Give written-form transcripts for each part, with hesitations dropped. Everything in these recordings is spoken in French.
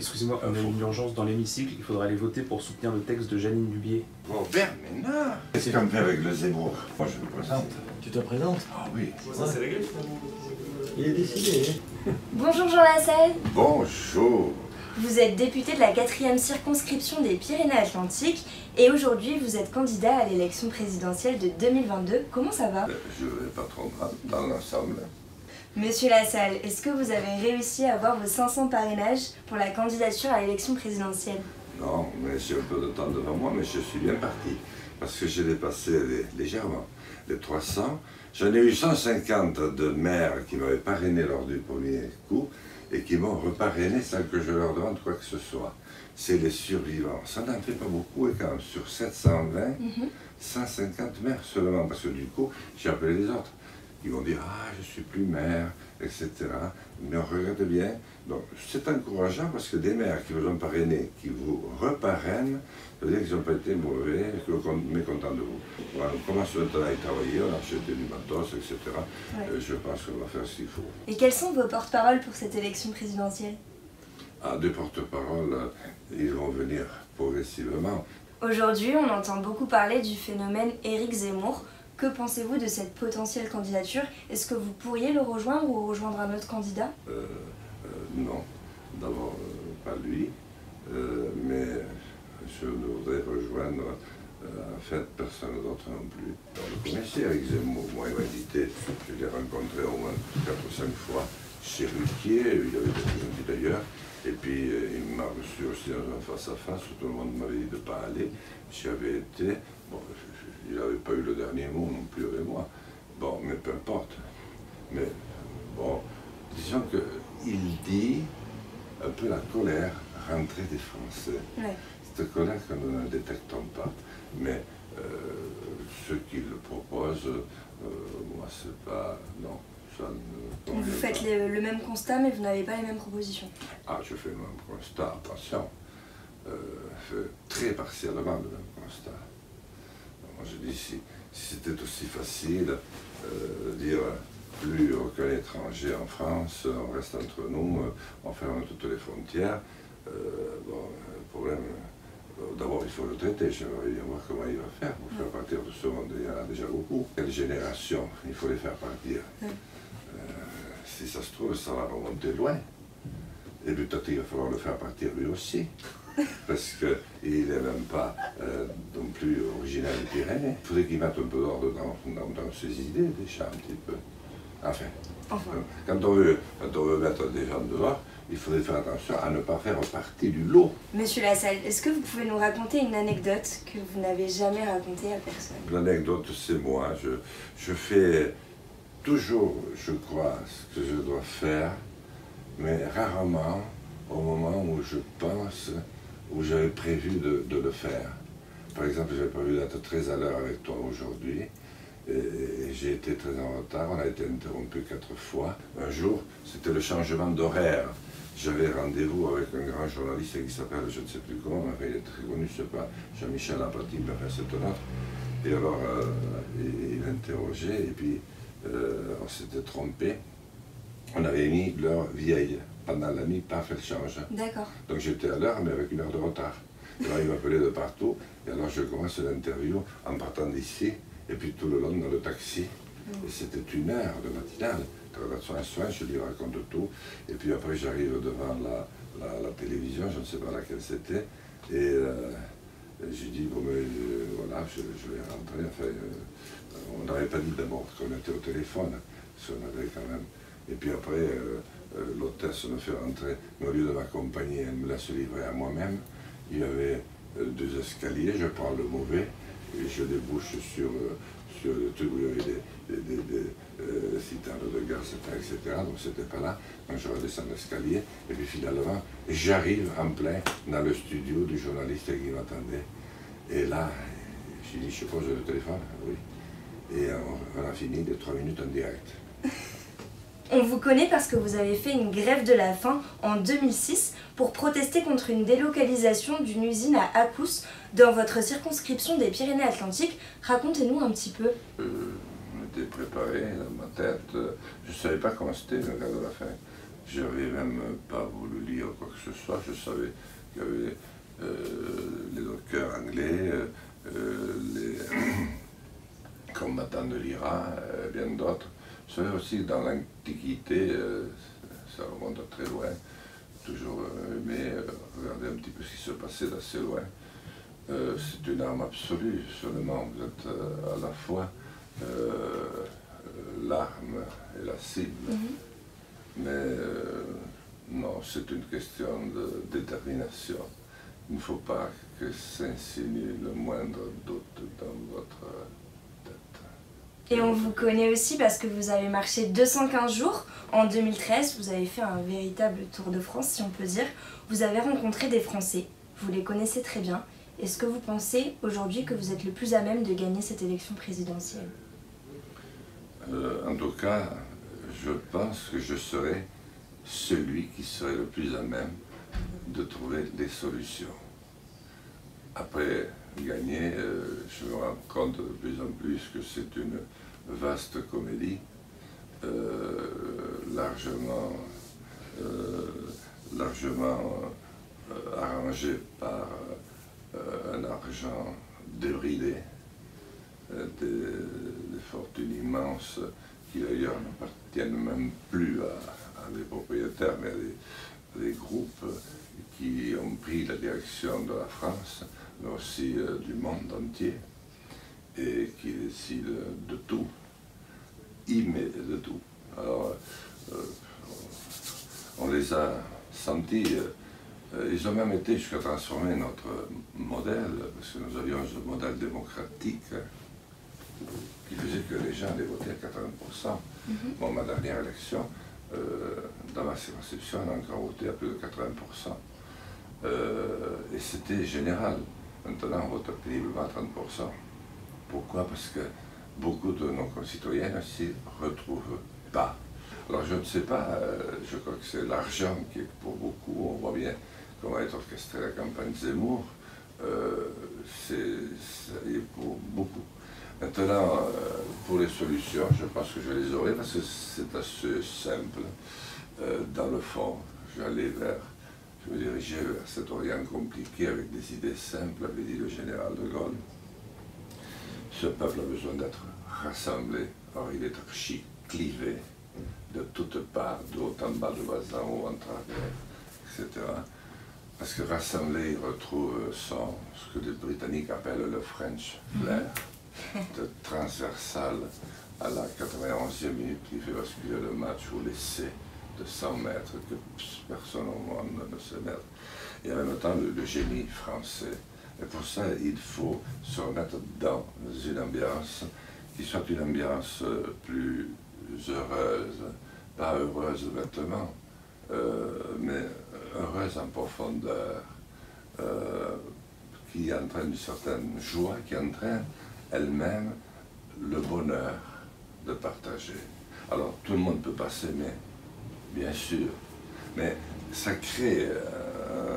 Excusez-moi, on a une urgence dans l'hémicycle, il faudra aller voter pour soutenir le texte de Jeannine Dubié. Robert Ménard. Qu'est-ce qu'on fait avec le Zemmour? Moi je me présente. Tu te présentes? Ah oui. Ça c'est réglé finalement. Il est décidé. Bonjour Jean Lassalle. Bonjour. Vous êtes député de la 4e circonscription des Pyrénées-Atlantiques et aujourd'hui vous êtes candidat à l'élection présidentielle de 2022. Comment ça va? Je vais pas trop mal dans l'ensemble. Monsieur Lassalle, est-ce que vous avez réussi à avoir vos 500 parrainages pour la candidature à l'élection présidentielle? Non, mais j'ai un peu de temps devant moi, mais je suis bien parti. Parce que j'ai dépassé légèrement les 300. J'en ai eu 150 de maires qui m'avaient parrainé lors du premier coup et qui m'ont reparrainé sans que je leur demande quoi que ce soit. C'est les survivants. Ça n'en fait pas beaucoup et quand même sur 720, 150 maires seulement. Parce que du coup, j'ai appelé les autres. Ils vont dire « Ah, je suis plus maire », etc. Mais on regarde bien. Donc, c'est encourageant parce que des maires qui vous ont parrainé, qui vous reparrainent, ça veut dire qu'ils n'ont pas été mauvais, qu'ils sont mécontents de vous. Voilà, on commence maintenant à y travailler, on a acheté du matos, etc. Ouais. Je pense qu'on va faire ce qu'il faut. Et quels sont vos porte-paroles pour cette élection présidentielle? Ah, des porte-paroles, ils vont venir progressivement. Aujourd'hui, on entend beaucoup parler du phénomène Éric Zemmour. Que pensez-vous de cette potentielle candidature? Est-ce que vous pourriez le rejoindre ou rejoindre un autre candidat? Non, d'abord pas lui, mais je ne voudrais rejoindre en fait personne d'autre non plus. On le connaissait avec Zemmour, moi il m'a invité, je l'ai rencontré au moins 4 ou 5 fois chez Ruquier, il avait été gentil d'ailleurs, et puis il m'a reçu aussi dans un face-à-face où tout le monde m'avait dit de ne pas aller, j'y avais été, bon, il n'avait pas eu le dernier mot non plus avec moi, bon, mais peu importe, mais bon, disons qu'il dit un peu la colère rentrée des Français. Ouais. Cette colère que nous ne détectons pas. Mais ceux qui le proposent, moi c'est pas... Non, ça ne... Vous faites le même constat mais vous n'avez pas les mêmes propositions. Ah, je fais le même constat, attention. Je fais très partiellement le même constat. Moi je dis, si c'était aussi facile de dire... Plus aucun étranger en France, on reste entre nous, on ferme toutes les frontières. Bon, le problème, d'abord il faut le traiter, j'aimerais bien voir comment il va faire pour faire partir de ce monde, il y en a déjà beaucoup. Quelle génération, il faut les faire partir. Si ça se trouve, ça va remonter loin. Et peut-être il va falloir le faire partir lui aussi. Parce qu'il n'est même pas non plus originaire des Pyrénées. Il faudrait qu'il mette un peu d'ordre dans ses idées déjà un petit peu. Enfin. Quand on veut mettre des gens dehors, il faudrait faire attention à ne pas faire partie du lot. Monsieur Lassalle, est-ce que vous pouvez nous raconter une anecdote que vous n'avez jamais racontée à personne? L'anecdote, c'est moi. Je fais toujours, je crois, ce que je dois faire, mais rarement au moment où je pense, où j'avais prévu de le faire. Par exemple, j'avais prévu d'être très à l'heure avec toi aujourd'hui. Et j'ai été très en retard, on a été interrompu 4 fois. Un jour, c'était le changement d'horaire. J'avais rendez-vous avec un grand journaliste qui s'appelle, je ne sais plus comment, mais il est très connu, je ne sais pas, Jean-Michel Apathy, mais enfin c'est un autre. Et alors, il interrogeait, et puis on s'était trompé. On avait mis l'heure vieille. Pendant la nuit, paf, elle change. D'accord. Donc j'étais à l'heure, mais avec 1 heure de retard. Alors il m'appelait de partout, et alors je commence l'interview en partant d'ici. Et puis tout le long dans le taxi, et c'était 1 heure de matinale. Je lui raconte tout, et puis après j'arrive devant la télévision, je ne sais pas laquelle c'était, et j'ai dit, bon mais voilà, je vais rentrer, enfin, on n'avait pas dit d'abord qu'on était au téléphone, parce qu'on avait quand même, et puis après l'hôtesse me fait rentrer, mais au lieu de m'accompagner, elle me laisse livrer à moi-même, il y avait 2 escaliers, je prends le mauvais, et je débouche sur le truc où il y avait des citernes de gaz, etc. Donc c'était pas là. Donc je redescends l'escalier, et puis finalement, j'arrive en plein dans le studio du journaliste qui m'attendait. Et là, j'ai dit, je pose le téléphone, oui. Et on a fini les 3 minutes en direct. On vous connaît parce que vous avez fait une grève de la faim en 2006 pour protester contre une délocalisation d'une usine à Accous dans votre circonscription des Pyrénées-Atlantiques. Racontez-nous un petit peu. On était préparé dans ma tête. Je ne savais pas comment c'était une grève de la faim. Je n'avais même pas voulu lire quoi que ce soit. Je savais qu'il y avait les dockers anglais, les combattants de l'Iran, bien d'autres. Je savais aussi que dans l'Antiquité, ça remonte à très loin, toujours aimé regarder un petit peu ce qui se passait d'assez loin. C'est une arme absolue, seulement vous êtes à la fois l'arme et la cible. Mais non, c'est une question de détermination. Il ne faut pas que s'insinue le moindre doute dans votre tête. Et on vous connaît aussi parce que vous avez marché 215 jours. En 2013, vous avez fait un véritable tour de France, si on peut dire. Vous avez rencontré des Français, vous les connaissez très bien. Est-ce que vous pensez aujourd'hui que vous êtes le plus à même de gagner cette élection présidentielle? En tout cas, je pense que je serai celui qui serait le plus à même de trouver des solutions. Après gagner, je me rends compte de plus en plus que c'est une vaste comédie, largement arrangée par un argent débridé, des fortunes immenses qui d'ailleurs n'appartiennent même plus à des propriétaires, mais à des groupes qui ont pris la direction de la France, mais aussi du monde entier, et qui décident de tout, de tout. Alors, on les a sentis, ils ont même été jusqu'à transformer notre modèle, parce que nous avions un modèle démocratique qui faisait que les gens allaient voter à 80%. Bon, ma dernière élection, dans ma circonscription, on a encore voté à plus de 80%. Et c'était général. Maintenant, on vote péniblement à 30%. Pourquoi? Parce que beaucoup de nos concitoyens ne s'y retrouvent pas. Alors, je ne sais pas, je crois que c'est l'argent qui est pour beaucoup. On voit bien comment est orchestrée la campagne Zemmour. C'est pour beaucoup. Maintenant, pour les solutions, je pense que je les aurai parce que c'est assez simple. Dans le fond, je me dirigeais vers cet Orient compliqué avec des idées simples, avait dit le général de Gaulle. Ce peuple a besoin d'être rassemblé, or il est archi clivé de toutes parts, de haut en bas, de bas en haut, en travers, etc. Parce que rassemblé, il retrouve ce que les Britanniques appellent le French flair, de transversal à la 91e minute qui fait basculer le match ou l'essai de 100 mètres que personne au monde ne sait mettre. Et en même temps, le génie français. Et pour ça, il faut se remettre dans une ambiance qui soit une ambiance plus heureuse, pas heureuse bêtement, mais heureuse en profondeur, qui entraîne une certaine joie, qui entraîne elle-même le bonheur de partager. Alors, tout le monde peut pas s'aimer, bien sûr, mais ça crée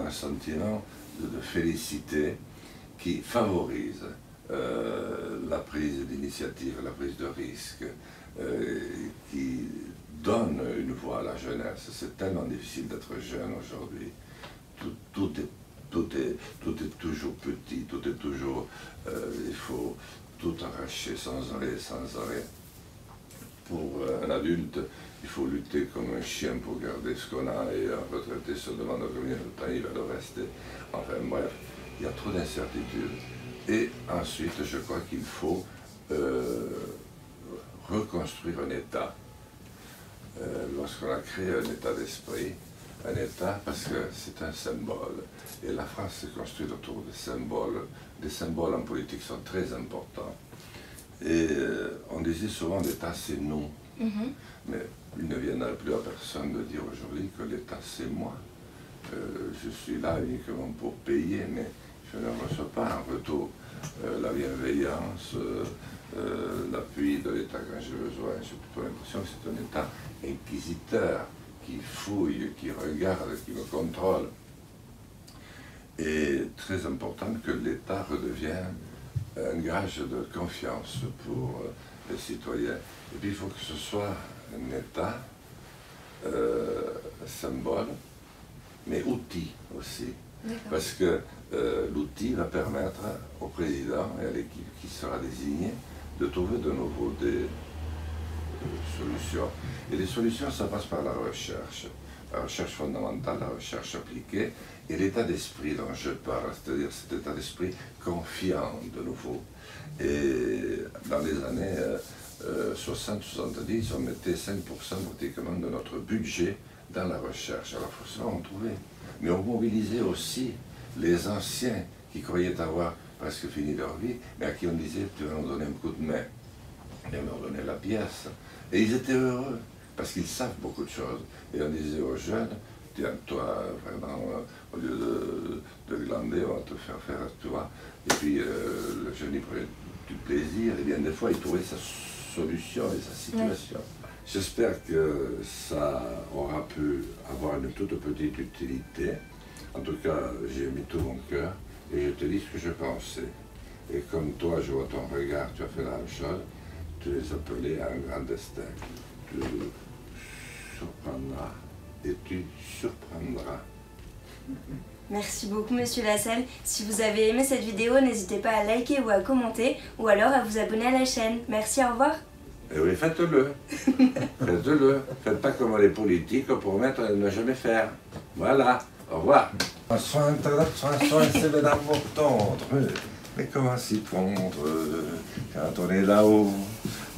un sentiment de félicité qui favorise la prise d'initiative, la prise de risque, qui donne une voix à la jeunesse. C'est tellement difficile d'être jeune aujourd'hui. Tout est toujours petit, tout est toujours... il faut tout arracher sans arrêt. Pour un adulte, il faut lutter comme un chien pour garder ce qu'on a, et un retraité se demande combien de temps il va le rester. Enfin bref, il y a trop d'incertitudes. Et ensuite, je crois qu'il faut reconstruire un État. Lorsqu'on a créé un état d'esprit, un État, parce que c'est un symbole. Et la France s'est construite autour des symboles. Les symboles en politique sont très importants. Et on disait souvent l'État c'est nous. Mais il ne viendrait plus à personne de dire aujourd'hui que l'État c'est moi. Je suis là uniquement pour payer, mais je ne reçois pas en retour la bienveillance, l'appui de l'État quand j'ai besoin. J'ai plutôt l'impression que c'est un État inquisiteur, qui fouille, qui regarde, qui me contrôle. Et très important que l'État redevienne un gage de confiance pour les citoyens. Et puis il faut que ce soit un État symbole, mais outil aussi. D'accord. Parce que l'outil va permettre au président et à l'équipe qui sera désignée de trouver de nouveau des solutions. Et les solutions, ça passe par la recherche fondamentale, la recherche appliquée, et l'état d'esprit dont je parle, c'est-à-dire cet état d'esprit confiant de nouveau. Et dans les années 60-70, on mettait 5% pratiquement de notre budget dans la recherche. Alors forcément, on trouvait. Mais on mobilisait aussi les anciens qui croyaient avoir presque fini leur vie, mais à qui on disait « tu vas nous donner un coup de main ». Et on leur donnait la pièce. Et ils étaient heureux, parce qu'ils savent beaucoup de choses. Et on disait aux jeunes, tiens, toi, vraiment, au lieu de glander, on va te faire faire, tu vois. Et puis, le jeune, il prenait du plaisir, et bien des fois, il trouvait sa solution et sa situation. Ouais. J'espère que ça aura pu avoir une toute petite utilité. En tout cas, j'ai mis tout mon cœur, et je te dis ce que je pensais. Et comme toi, je vois ton regard, tu as fait la même chose. Tu les appelais à un grand destin. Tu surprendras et tu surprendras. Merci beaucoup Monsieur Lassalle. Si vous avez aimé cette vidéo, n'hésitez pas à liker ou à commenter, ou alors à vous abonner à la chaîne. Merci, au revoir. Et oui, faites-le. Faites-le. Faites pas comme les politiques pour promettre de ne jamais faire. Voilà, au revoir. Mais comment s'y prendre quand on est là-haut?